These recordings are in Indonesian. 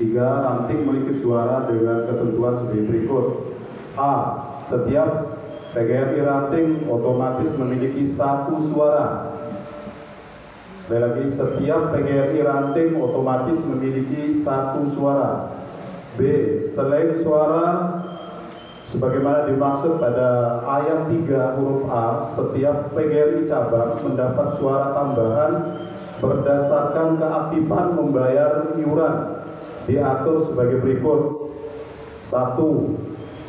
3. Ranting melingkis suara dengan ketentuan sebagai berikut. A. Setiap PGRI ranting otomatis memiliki 1 suara. Sekali lagi, setiap PGRI ranting otomatis memiliki 1 suara. B. Selain suara sebagaimana dimaksud pada ayat 3 huruf A, setiap PGRI cabang mendapat suara tambahan berdasarkan keaktifan membayar iuran, diatur sebagai berikut. 1.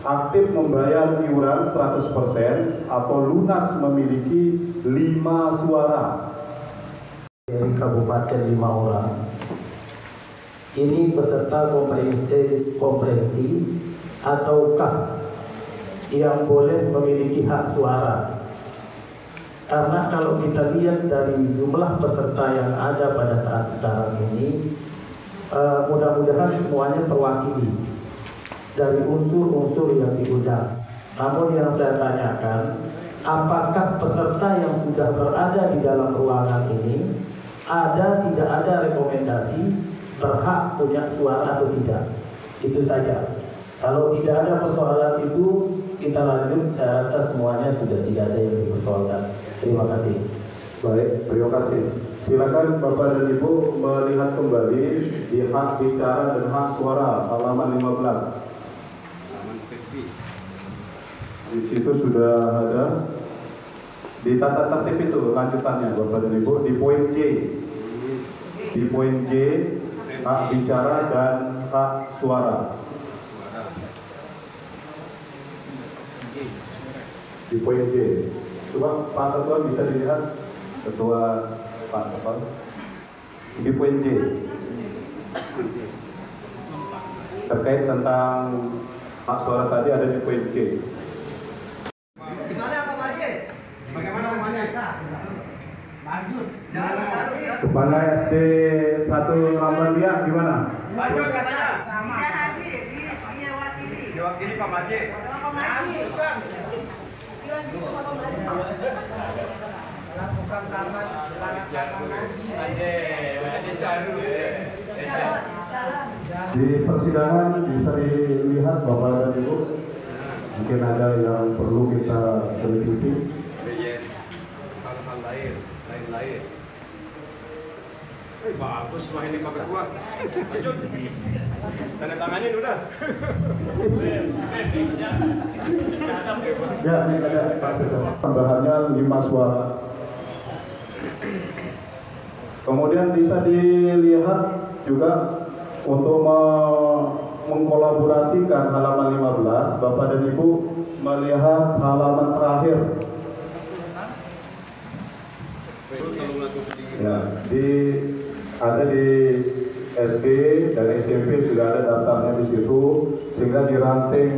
Aktif membayar iuran 100% atau lunas memiliki 5 suara. Dari Kabupaten 5 orang. Ini peserta komprensi ataukah yang boleh memiliki hak suara? Karena kalau kita lihat dari jumlah peserta yang ada pada saat sekarang ini, mudah-mudahan semuanya terwakili dari unsur-unsur yang diundang. Namun yang saya tanyakan, apakah peserta yang sudah berada di dalam ruangan ini tidak ada rekomendasi berhak punya suara atau tidak? Itu saja. Kalau tidak ada persoalan itu, kita lanjut. Saya rasa semuanya sudah tidak ada yang dipersoalkan. Terima kasih. Baik, terima kasih. Silakan Bapak dan Ibu melihat kembali di hak bicara dan hak suara halaman 15. Di situ sudah ada di tata tertib itu lanjutannya Bapak dan Ibu di poin C. Di poin J, hak bicara dan hak suara. Di poin J. Coba Pak Ketua bisa dilihat, Ketua Pak Ketua. Di poin J. Terkait tentang hak suara tadi ada di poin J. Gimana Pak Maje? Bagaimana Pak Maje? Lanjut. Kepala SD 1 Ramban Biak gimana? Lanjut katanya. Tidak hadir, diwakili. Diwakili Pak Maje. Pak Maji. Lakukan tamat Maje caru. Di persidangan bisa dilihat Bapak dan Ibu, mungkin ada yang perlu kita revisi. Hal-hal lain. Bagus wah ini Pak Ketua. Lanjut. Tanda tanganin udah. Ya, ini ada Pak Sekretaris. Tambahannya 5 suara. Kemudian bisa dilihat juga untuk mengkolaborasikan halaman 15, Bapak dan Ibu melihat halaman terakhir. Ya, ada di SD dan SMP sudah ada daftarnya di situ, sehingga di ranting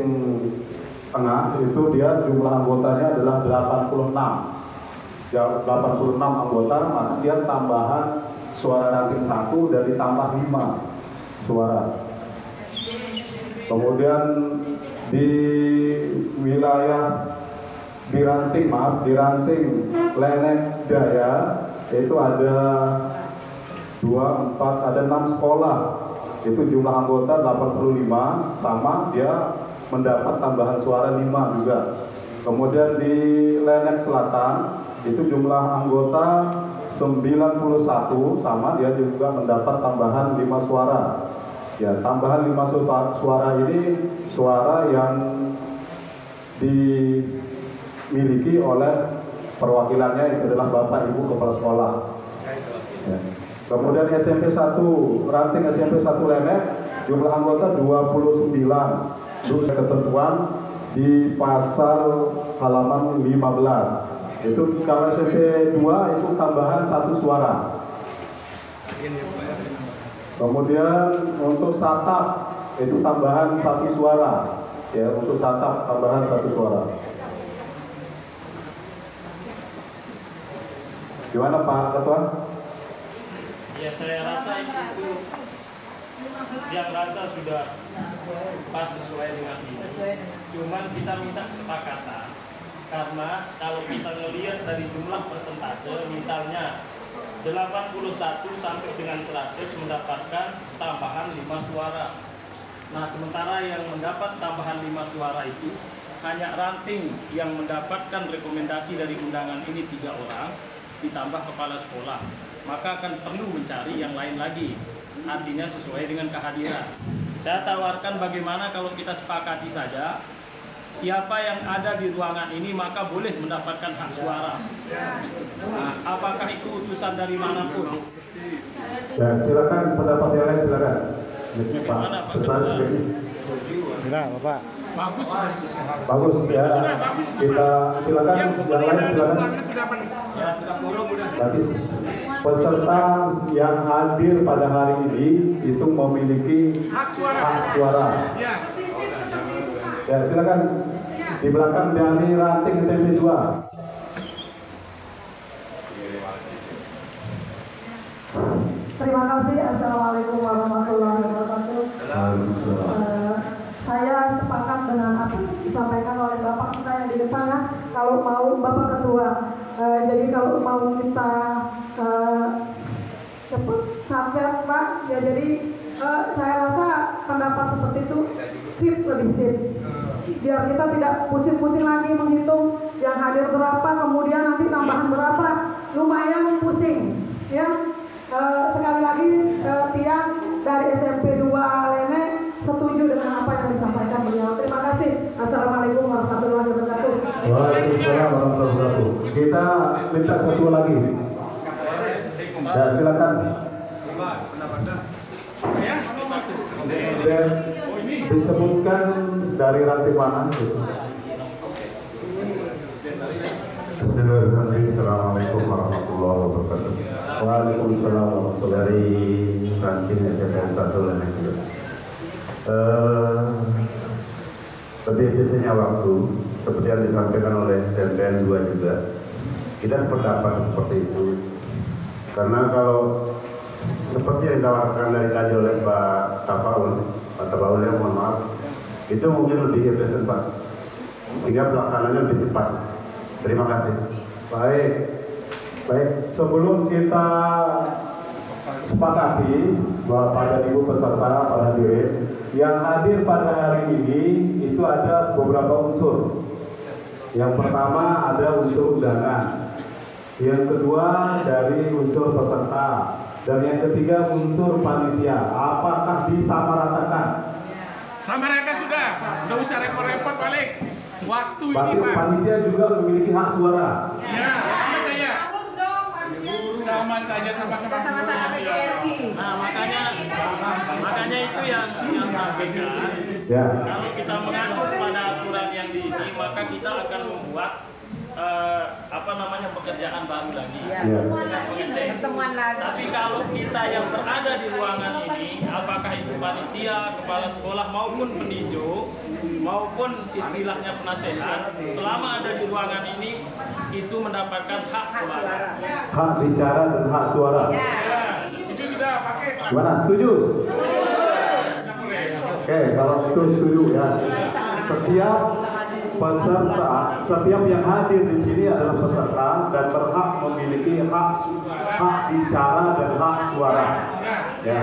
tengah itu dia jumlah anggotanya adalah 86. 86 anggota, maka dia tambahan suara ranting 1 dan ditambah 5 suara. Kemudian di wilayah di ranting Lenek Daya itu ada 6 sekolah. Itu jumlah anggota 85, sama dia mendapat tambahan suara 5 juga. Kemudian di Lenek Selatan itu jumlah anggota 91, sama dia juga mendapat tambahan 5 suara. Ya, tambahan 5 suara ini suara yang dimiliki oleh perwakilannya, itu adalah Bapak Ibu Kepala Sekolah. Ya. Kemudian SMP 1, ranting SMP 1 Lenek, jumlah anggota 29. Itu ketentuan di pasal halaman 15. Itu kalau SMP 2 itu tambahan 1 suara. Kemudian untuk satap itu tambahan 1 suara. Ya, untuk satap tambahan 1 suara. Gimana Pak Ketua? Ya, saya rasa itu yang rasa sudah pas sesuai dengan ini. Cuman kita minta kesepakatan, karena kalau kita melihat dari jumlah persentase, misalnya 81 sampai dengan 100 mendapatkan tambahan 5 suara. Nah, sementara yang mendapat tambahan 5 suara itu hanya ranting yang mendapatkan rekomendasi dari undangan ini 3 orang, ditambah kepala sekolah. Maka akan perlu mencari yang lain lagi, artinya sesuai dengan kehadiran. Saya tawarkan bagaimana kalau kita sepakati saja, siapa yang ada di ruangan ini maka boleh mendapatkan hak suara. Nah, apakah itu utusan dari manapun? Ya, silakan pendapat yang lain, silakan. Bagaimana, Pak? Enggak, Bapak. Bagus ya. Kita silakan yang lain, silakan. Berarti peserta yang hadir pada hari ini itu memiliki hak suara. Ya, silakan di belakang dari ranting SMP 2. Terima kasih. Assalamualaikum warahmatullahi wabarakatuh. Saya sepakat dengan apa yang disampaikan oleh Bapak kita yang di depan ya. Kalau mau Bapak Ketua, jadi kalau mau kita cepat sunset Pak, ya jadi saya rasa pendapat seperti itu lebih sip. Biar kita tidak pusing-pusing lagi menghitung yang hadir berapa, kemudian nanti tambahan berapa, lumayan pusing ya. Sekali lagi Tiang dari SMP 2 Lene setuju dengan apa yang disampaikan beliau. Terima kasih. Assalamualaikum warahmatullahi wabarakatuh. Waalaikumsalam warahmatullahi wabarakatuh. Kita minta satu lagi. Ya, silakan. Dan disebutkan dari ranting mana? Assalamualaikum warahmatullahi wabarakatuh. Waalaikumsalam warahmatullahi wabarakatuh. Dari ranting SMP 1 Lene. Lebih biasanya waktu seperti yang disampaikan oleh DPN 2 juga, kita sependapat seperti itu. Karena kalau seperti yang ditawarkan dari tadi oleh Pak Tafaul, ya mohon maaf, itu mungkin lebih efisien Pak, sehingga pelaksanaannya lebih cepat. Terima kasih. Baik. Sebelum kita sepakati bahwa pada ibu peserta, para hadirin yang hadir pada hari ini itu ada beberapa unsur. Yang pertama ada unsur undangan, yang kedua dari unsur peserta, dan yang ketiga unsur panitia. Apakah disamaratakan? Sama mereka sudah, nggak usah repot-repot balik. Waktu Berarti ini Pak. panitia juga memiliki hak suara. Ya, sama saya. Sama saja, sama-sama PGRI. Nah, makanya itu yang sampaikan. Ya. Kalau kita mengacu pada aturan yang di ini, maka kita akan membuat pekerjaan baru lagi. Ya. Pertemuan lagi. Tapi kalau kita yang berada di ruangan ini, apakah itu panitia, kepala sekolah maupun pendijo, maupun istilahnya penasehat, selama ada di ruangan ini itu mendapatkan hak suara. Hak bicara dan hak suara. itu sudah pakai Pak. Gimana? Setuju? Oke, kalau itu setuju ya. Setiap peserta, setiap yang hadir di sini adalah peserta dan berhak memiliki hak bicara dan hak suara. Ya.